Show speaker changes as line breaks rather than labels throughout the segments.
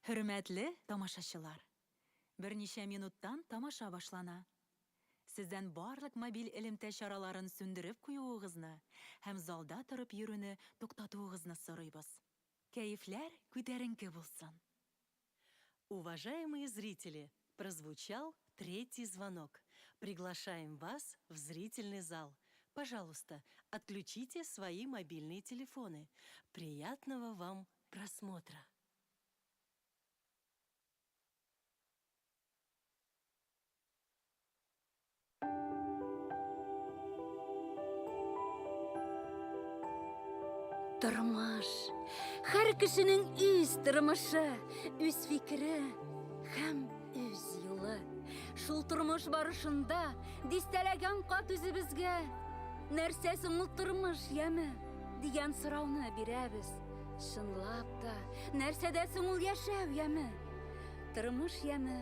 Hürmetli тамашачылар. Бірнеше минуттан тамаша башлана. Сізден барлық мобиль элемтә чараларын сүндіріп куюыгызны һәм залда тұрып йөрүне туктатуыгызны сорыйбыз. Кәефләр күтәренке булсын.
Уважаемые зрители, прозвучал третий звонок. Приглашаем вас в зрительный зал. Пожалуйста, отключите свои мобильные телефоны. Приятного вам просмотра.
Тормыш. Һәр кешенең үз тормышы, үз фикере һәм үз юлы. Шул тормыш барышында дистәләгән кат үзебезгә нәрсә соң ул тормыш яме дигән сорауны бирәбез. Чынлап та, нәрсәдә соң ул яшәү яме? Тормыш яме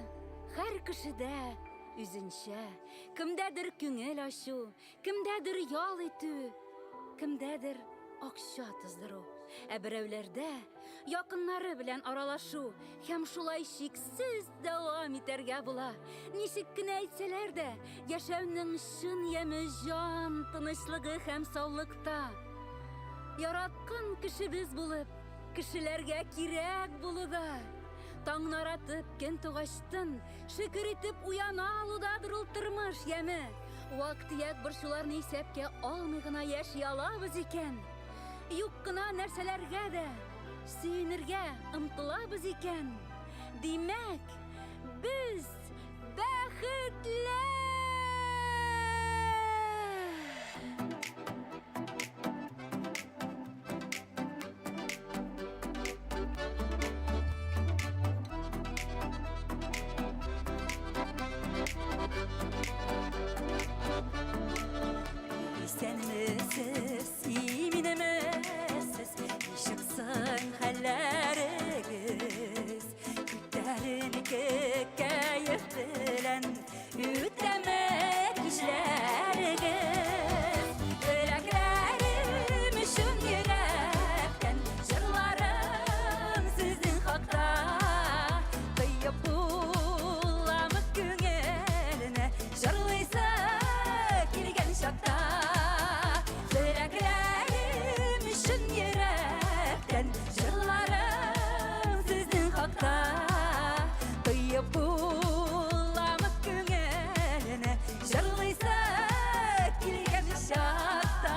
һәр кешедә үзенчә. Кемдәдер күңел ачу, кемдәдер ял итү, кемдәдер акча туздыру. Ә берәүләрдә якыннары белән аралашу һәм шулай шиксез дәвам итәргә була. Ничек кенә әйтсәләр дә, яшәүнең чын яме җан тынычлыгы һәм саулыкта. Яраткан кешебез булып, кешеләргә кирәк булуда. Таң наратып, көн тугачтын, шөкер итеп уяна алудадыр ул тормыш яме. Вак-төяк борчуларны исәпкә алмый гына яши алабыз икән. Юк кына нәрсәләргә дә сөенергә ымтылабыз икән. Димәк, без бәхетле!
Сәнмесез, иминемесез, ишықсын хәлләрегіз. Күттәрінеке кәйеф білән, үтәмәк ішләрегіз. Біләкләрім үшін ерәптен, жырларым сіздің хақта. Қиып буламы күңеліне, жырлайсы келген шақта. Жырларым сіздің хақта. Қиып буламы күңеліне, жырлайсы келген шақта.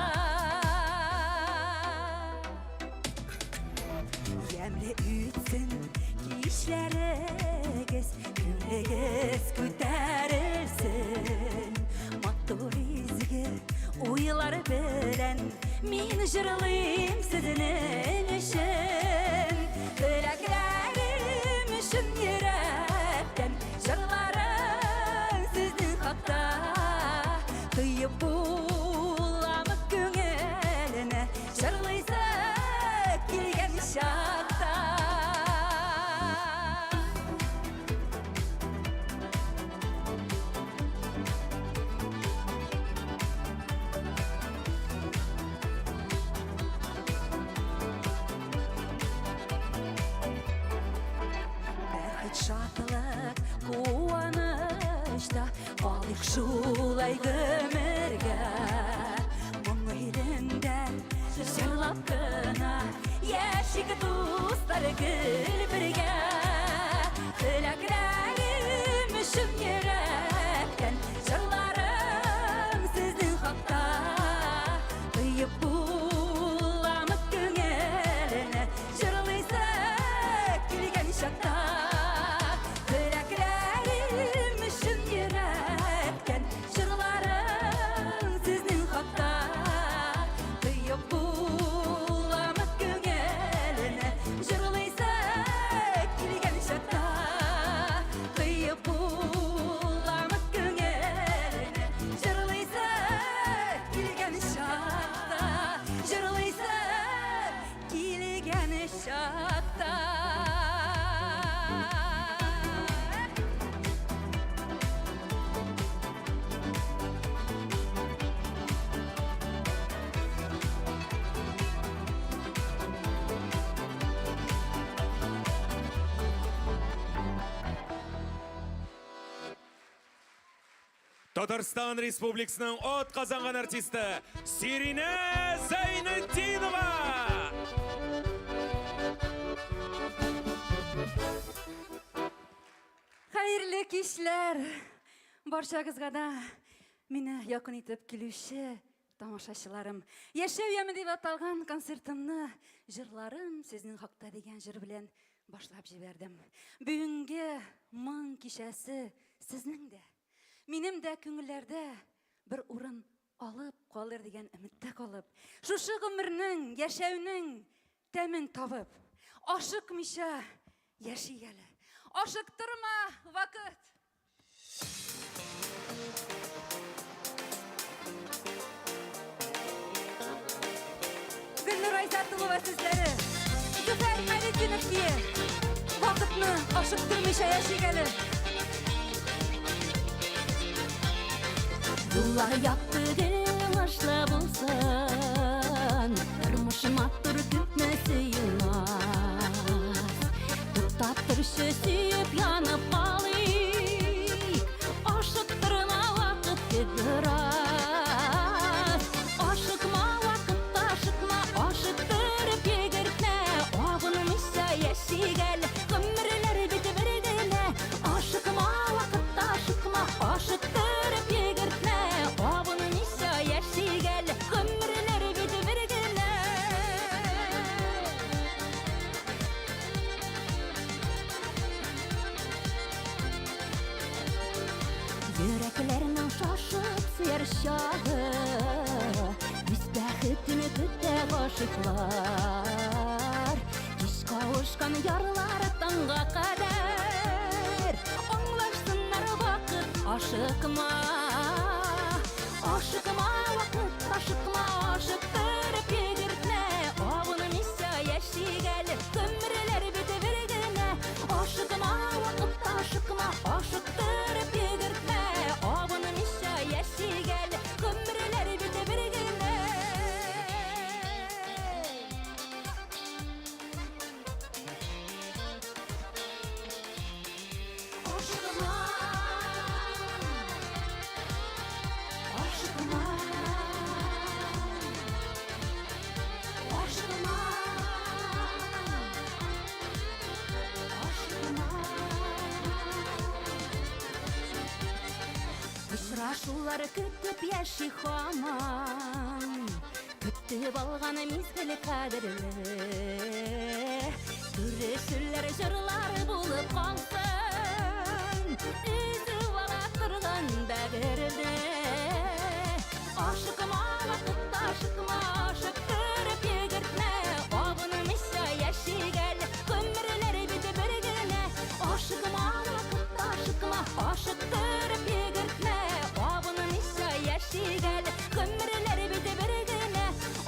Емле үтсін кишләрегіз, күңлегіз күтәрілсін. Матур изге уйлар белән мин жырлыйм сезнең өчен. Теләкләрем өчен йөрәктән, жырларым сезнең хакта. Кыйып буламы күңеленә, жырлыйсы килгән чакта. Шатлык, куанышта калык шулай гомергә. Моң илендә җырлап кына яшик дуслар гел бергә. Теләкләрем өчен йөрәктән, җырларым сезнең хакта. Кыйып буламы күңеленә, җырлыйсы килгән чакта.
Татарстан Республикасының от қазанған артисті Сирине Зайнетдинова.
Хайырлы кишләр! Барчагызга да мине якын итеп килүче тамашачыларым. Яшәү яме дип аталган концертымны җырларым сезнең хакта дигән җыр белән башлап җибәрдем. Бүгенге моң кичәсе сезнең дә, минем дә күңелләрдә бер урын алып калыр дигән өметтә калып, шушы гомернең, яшәүнең тәмен табып, ашыкмыйча яшигәле. Ашыктырма вакыт. Гөлнур Айзатулова сүзләре. Зөфәр Мәлетдинов дие. Вакытны ашыктырмыйча яшигәле. Юллар якты гел ашлы булсын. Тормышым аттыр күпмәсе юнас. Туктап торшы сөйеп янып калый. Ашыктырма вакыт кедерас. Ашыкма вакытта ашыкма, ашыктырып егертне. Агынымыйча яшигәл, гомерләр бит бер генә. Ашыкма вакытта ашыкма, ашыктырып егертне. Агынымыйча яшигәл, гомерләр бит бер генә. Йөрәкләрнең шашып сөяр чагы, үз бәхетен көтә гашыклар. Кич кавышкан ярлар таңга кадәр, аңлашсыннар вакыт ашыкма. Ашыкма вакыт, ашыкма, ашыктырып егертне. Агынымыйча яшигәл, гомерләр бит бер генә. Ашыкма вакыт, ашыкма, ашыктырып егертне. Агынымыйча яшигәл, гомерләр бит бер генә. Ашыкма, ашыкма, ашыкма, ашыкма. Очрашулар көтүп яши хаман, көтүп алган мизгел кадерле. Күрешүләр җырлар булып калсын, үзү ала торган бәгерде. Ашыкма вакытта ашыкма, ашыктырып егертне. Агынымыйча яшигәл, гомерләр бит бер генә. Ашыкма вакытта ашыкма, ашыктырып егертне. Агынымыйча яшигәл, гомерләр бит бер генә.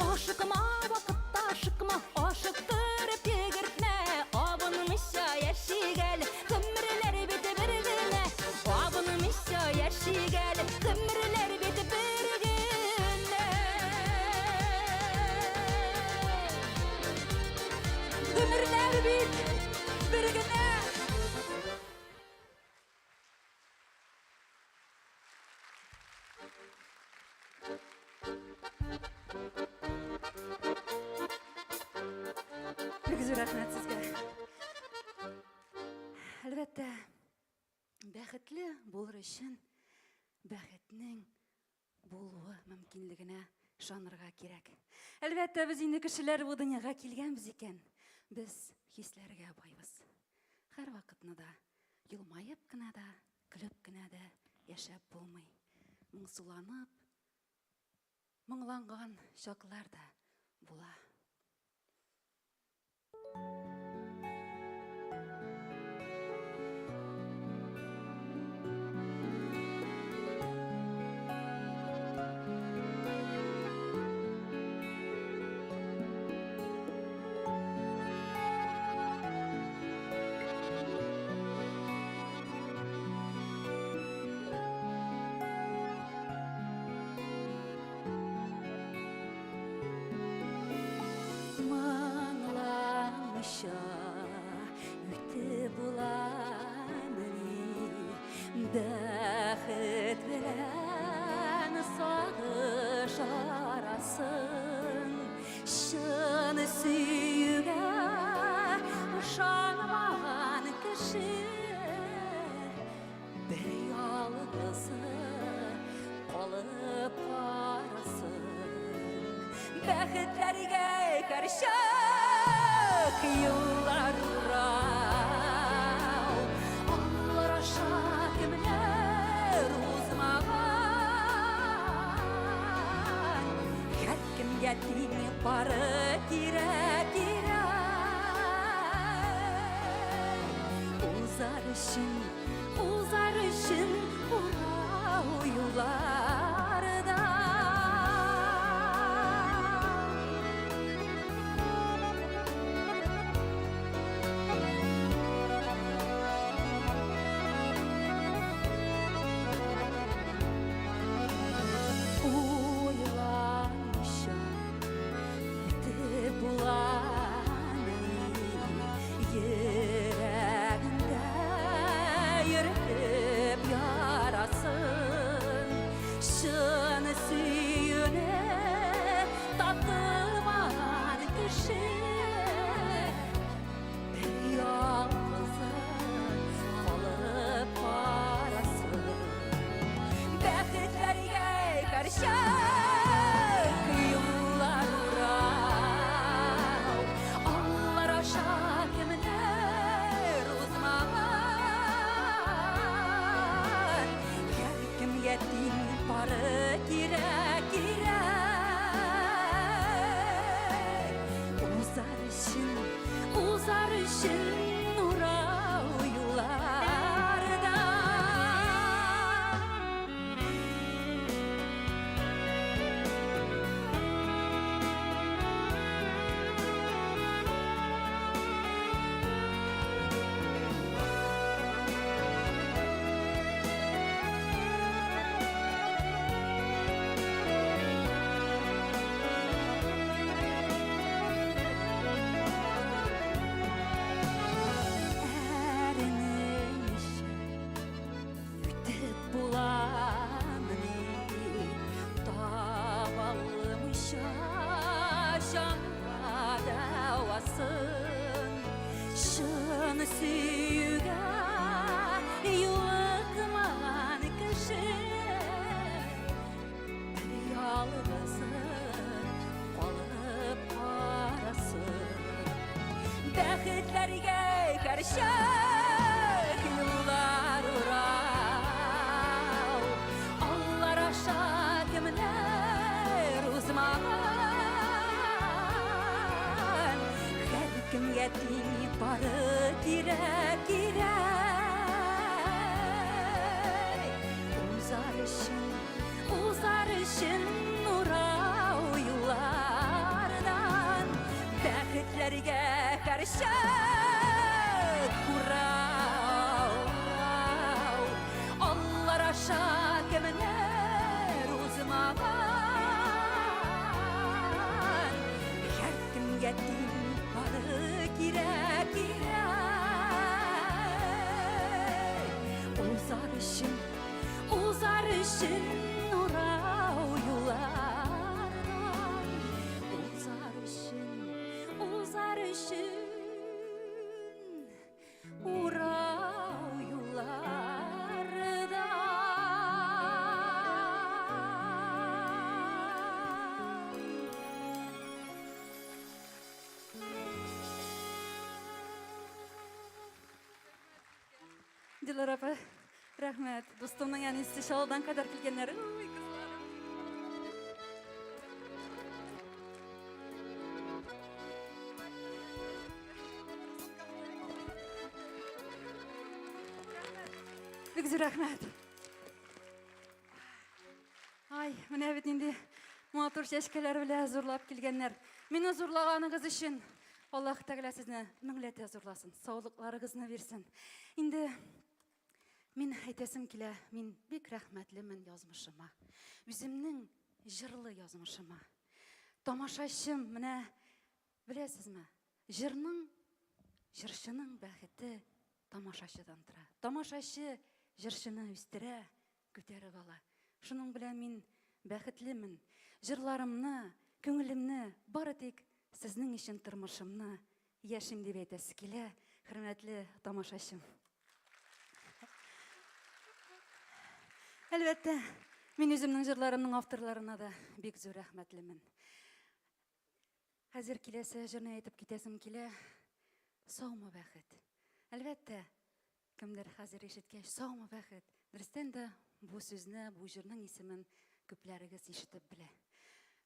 Ашыкма вакытта ашыкма, ашыктырып егертне. Агынымыйча яшигәл, гомерләр бит бер генә. Агынымыйча яшигәл, гомерләр бит бер генә. Гомерләр бит бер генә. Бик зур рәхмәт сезгә. Әлбәттә, бәхетле булыр өчен бәхетнең булуы мөмкинлегенә ышанырга кирәк. Әлбәттә, без инде кешеләр бу дөньяга килгәнбез икән. Без хисләргә байбыз. Һәр вакытны да елмаеп кына да, көлеп кенә дә яшәп булмый. Моңсуланып, моңланган чаклар да була. yalgızı kalıp arasın. Bәхетләргә каршак юллар урау, алар аша кемнәр узмаган. Һәркемгә тиң бары кирәк. Узар өчен урау юлларда. Uzar için urau yollarda. Şunu süyüge yıkman kişi yalgızı kalıp arasın. Bәхетләргә каршы юллар урау, алар аша кемнәр узмаган. Һәркемгә тиң бары кирәк. Узар өчен урау юллардан. Бәхетләргә каршы урау, алар аша кемнәр узмаган. Һәркемгә тиң бары кирәк. Узар өчен урау юллардан. Узар өчен урау юллардан. Дилар апа, рәхмәт. Достымның яны истишалдан кадәр килгәннәр. Ой, кызларым. Бик зур рәхмәт. Ай, менә бит инде матур чәчкәләр белән зурлап килгәннәр. Мине зурлаганыгыз өчен Аллаһ Тәгалә сезне меңләтә зурласын, саулыкларыгызны бирсен. Инде мин әйтәсем килә, мин бик рәхмәтлемен язмышыма. Үземнең җырлы язмышыма. Тамашачым, менә беләсезме? Җырчының бәхете тамашачыдан тора. Тамашачы җырчыны үстерә, күтәреп ала. Шуның белән мин бәхетлемен. Җырларымны, күңелемне бары тик сезнең өчен тормышымны яшим дип әйтәсе килә, хөрмәтле тамашачым. Әлбәттә, мин үземнең җырларымның авторларына да бик зур рәхмәтлемен. Хәзер киләсе җырны әйтеп китәсем килә. Саумы бәхет. Әлбәттә, кемдер хәзер ишеткәч, саумы бәхет. Дөрестән дә бу сүзне, бу җырның исемен күпләрегез ишетеп белә.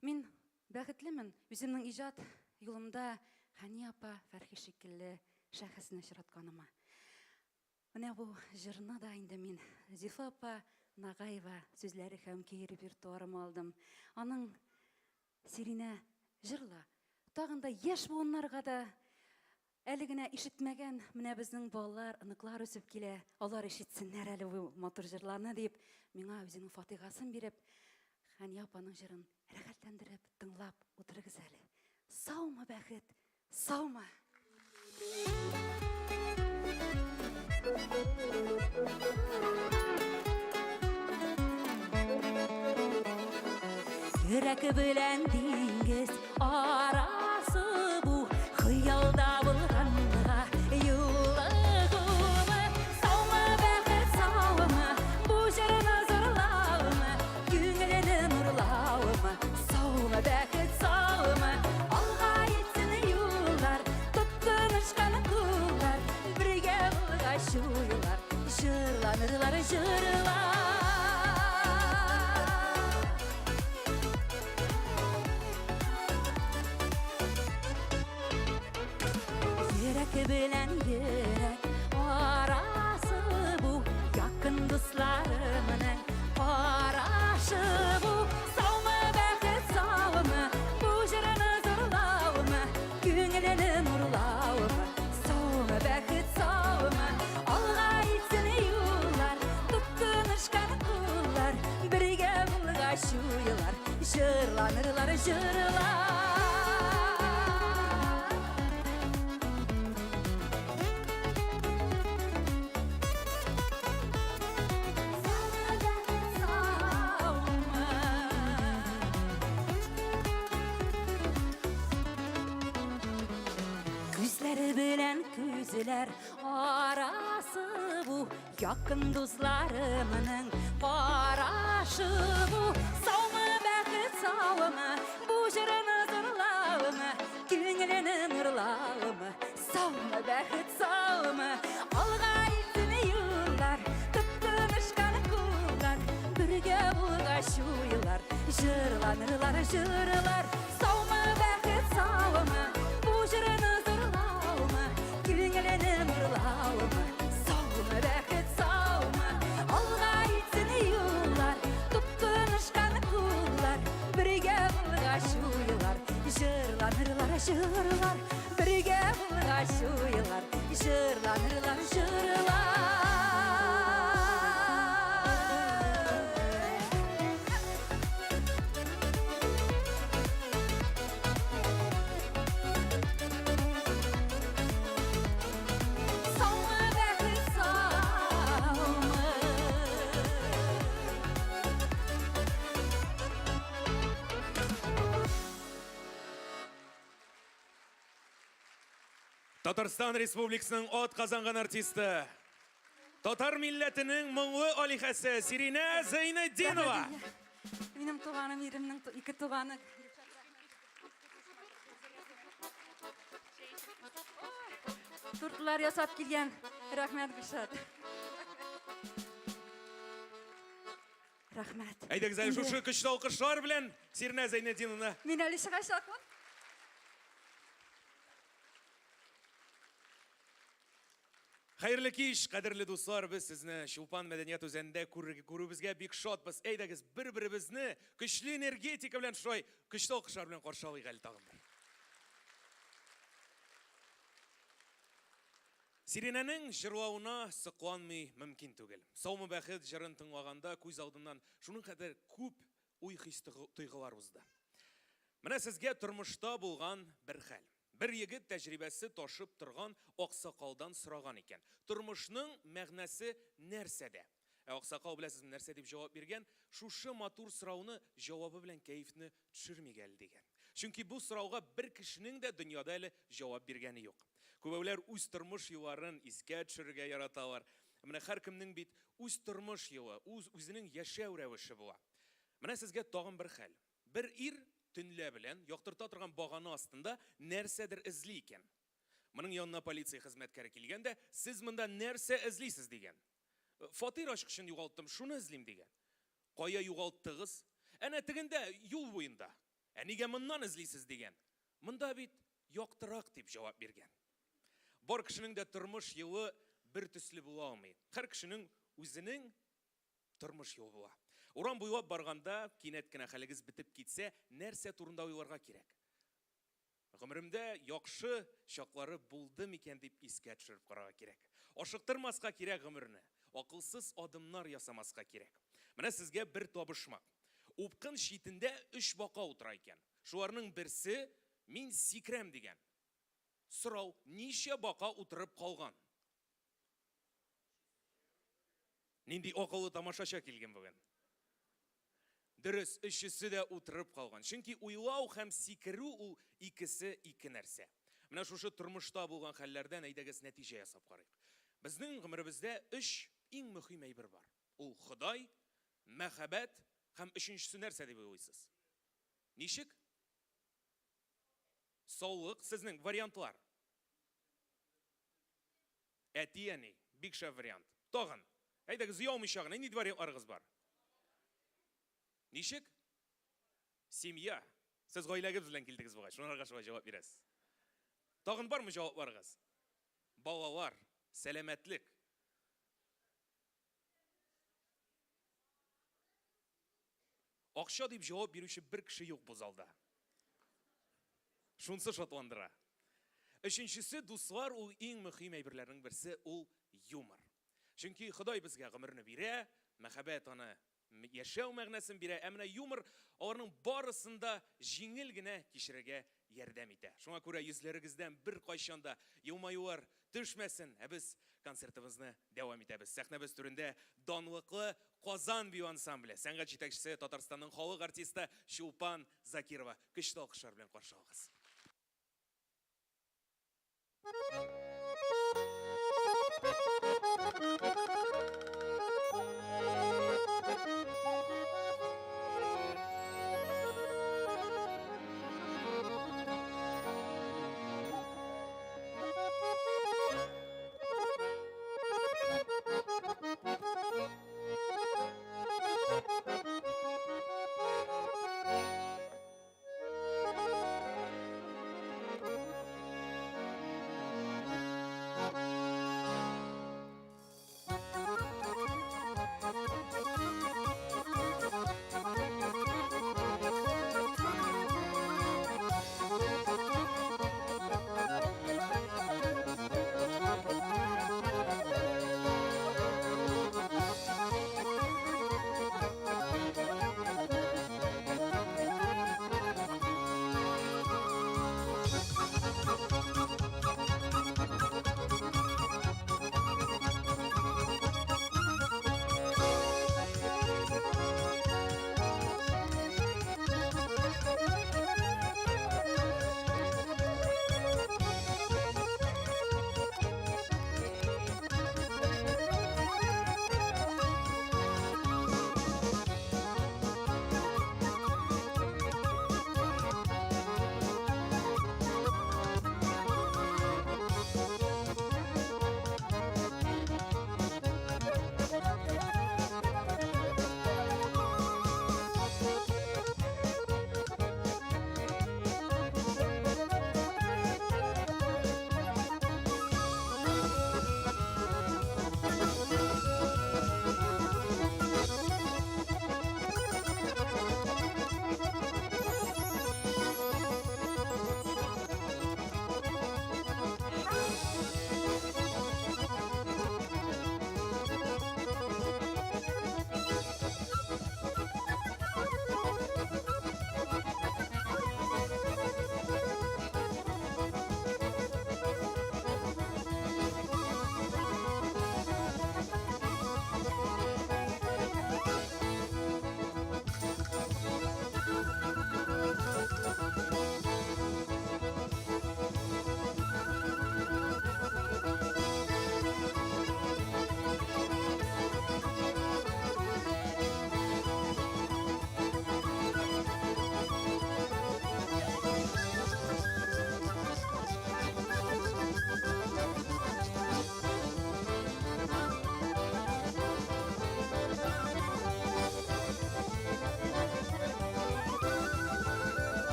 Мин бәхетлемен үземнең иҗат юлымда Хәни апа, Фәрхи шикелле шәхесне очратканыма. Менә бу җырны да инде мин Зифа апа Нагаева сүзләре һәм көй репертуарыма алдым. Аның Сиринә җырла. Тагын да яшь буыннарга да әле генә ишетмәгән менә безнең балалар, оныклар үсеп килә. Алар ишетсеннәр әле бу матур җырларны дип, миңа үзенең фатигасын биреп, Хәни апаның җырын рәхәтләндереп, тыңлап утырыгыз әле. Саумы бәхет, саумы. Йөрәк белән диңгез арасы бу, хыялда булганга юлыгымы. Саумы бәхет, саумы, бу җырны зырлаумы, күңелне нурлаумы. Саумы бәхет, саумы, алга йитсен юллар, тоткынышкан куллар, бергә булгач юллар, җырланырлар җырлар. Йөрәк белән йөрәк арасы бу, якын дусларымның карашы бу. Саумы бәхет, саумы, бу җырны зырлаумы, күңелне нурлаумы. Саумы бәхет, саумы, алга йитсен юллар, тоткынышкан куллар, бергә булгач юллар, җырланырлар җырлар. Күзләре белән күзләр арасы бу, якын дусларымның карашы бу. Саумы бәхет, саумы, бу җырны зырлаумы, күңелне нурлаумы. Саумы бәхет, саумы, алга йитсен юллар, тоткынышкан куллар, бергә булгач юллар, җырланырлар җырлар. Саумы бәхет, саумы, бу җырны зырлаумы, күңелне нурлаумы. Саумы бәхет, саумы, алга йитсен юллар, тоткынышкан куллар, бергә булгач юллар, җырланырлар җырлар. Бергә булгач юллар, җырланырлар җырлар. Саумы бәхет, саумы.
Татарстан Республикасының от казанган артисты, татар милләтенең моңлы алихәсе Сиринә Зәйнетдинова.
Минем туганым, иремнең ике туганы. Туртлар ясап килгән. Рәхмәт, Гөлшат. Рәхмәт.
Әйдәгез әле шушы көчле алкышлар белән Сиринә Зәйнетдиновны.
Мин әле чыгачакмын.
Хәерле кич, кадерле дуслар, без сезне Чулпан мәдәният үзәнендә күрүбезгә бик шатбыз. Әйдәгез бер-беребезне көчле энергетика белән шулай көчле алкышлар белән каршы алыйк әле тагын бер. Сиринәнең җырлауына сокланмый мөмкин түгел. Саумы бәхет җырын тыңлаганда күз алдыннан шуның кадәр күп уй хис тойгылар узды. Менә сезгә тормышта булган бер хәл. Бер егет тәҗрибәсе ташып торган аксакалдан сораган икән. Тормышның мәгънәсе нәрсәдә? Аксакал беләсез нәрсә дип җавап биргән? Шушы матур сорауны җавабы белән кәефне төшермигәл дигән. Чөнки бу сорауга бер кешенең дә дөньяда әле җавап биргәне юк. Күбәүләр үз тормыш юлларын искә төшерергә яраталар. Менә һәркемнең бит үз тормыш юлы, үзенең яшәү рәвеше була. Менә сезгә тагын бер хәл. Бер ир төнлә белән яктырта торган багана астында нәрсәдер эзли икән. Моның янына полиция хезмәткәре килгәндә, сез монда нәрсә эзлисез дигән. Фатир ачкычын югалттым, шуны эзлим дигән. Кая югалттыгыз? Әнә тегендә, юл буенда. Нигә моннан эзлисез дигән. Монда бит яктырак дип җавап биргән. Бар кешенең дә тормыш юлы бер төсле була алмый. Һәр кешенең үзенең тормыш юлы була. Урам буйлап барганда, кинәт кенә хәлегез битеп китсә, нәрсә турында уйларга кирәк? Гомеремдә яхшы чаклары булды микән дип искә төшереп карарга кирәк. Ашыктырмаска кирәк гомерне. Акылсыз адымнар ясамаска кирәк. Менә сезгә бер табышмак. Упкын шитендә 3 бака утыра икән. Шуларның берсе мин сикрәм дигән. Сорау, ничә бака утырып калган? Нинди акыллы тамашача килгән бүген. Дөрес, өчесе дә утырып калган. Чөнки уйлау һәм сикерү ул икесе ике нәрсә. Менә шушы тормышта булган хәлләрдән әйдәгез нәтиҗә ясап карыйк. Безнең гомеребездә 3 иң мөһим әйбер бар. Ул Ходай, мәхәббәт һәм өченчесе нәрсә дип уйлыйсыз? Ничек? Саулык, сезнең вариантлар. Әти-әни, бик шәп вариант. Тагын, әйдәгез яумыйча гына нинди вариантларыгыз бар? Ничек? Семья. Сез гаиләгез белән килдегез бугай. Шунларга шулай җавап бирәсез. Тагын бармы җавапларыгыз? Балалар, сәламәтлек. Акча дип җавап бирүче бер кеше юк бу залда. Шунсы шатландыра. Өченчесе, дуслар, ул иң мөһим әйберләрнең берсе ул юмор. Чөнки Ходай безгә гомерне бирә, мәхәббәт аны яшәү мәгънәсен бирә, ә менә юмор аларның барысында җиңел генә кичерергә ярдәм итә. Шуңа күрә йөзләрегездән бер кайчанда елмаюлар төшмәсен, ә без концертыбызны дәвам итәбез. Сәхнәбез түрендә данлыклы Казан бию ансамбле, сәнгать җитәкчесе Татарстанның халык артисты Чулпан Закирова. Көчле алкышлар белән каршы алыгыз.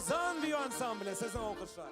Ramazan Büyü Ansamblı sizin alkışlar.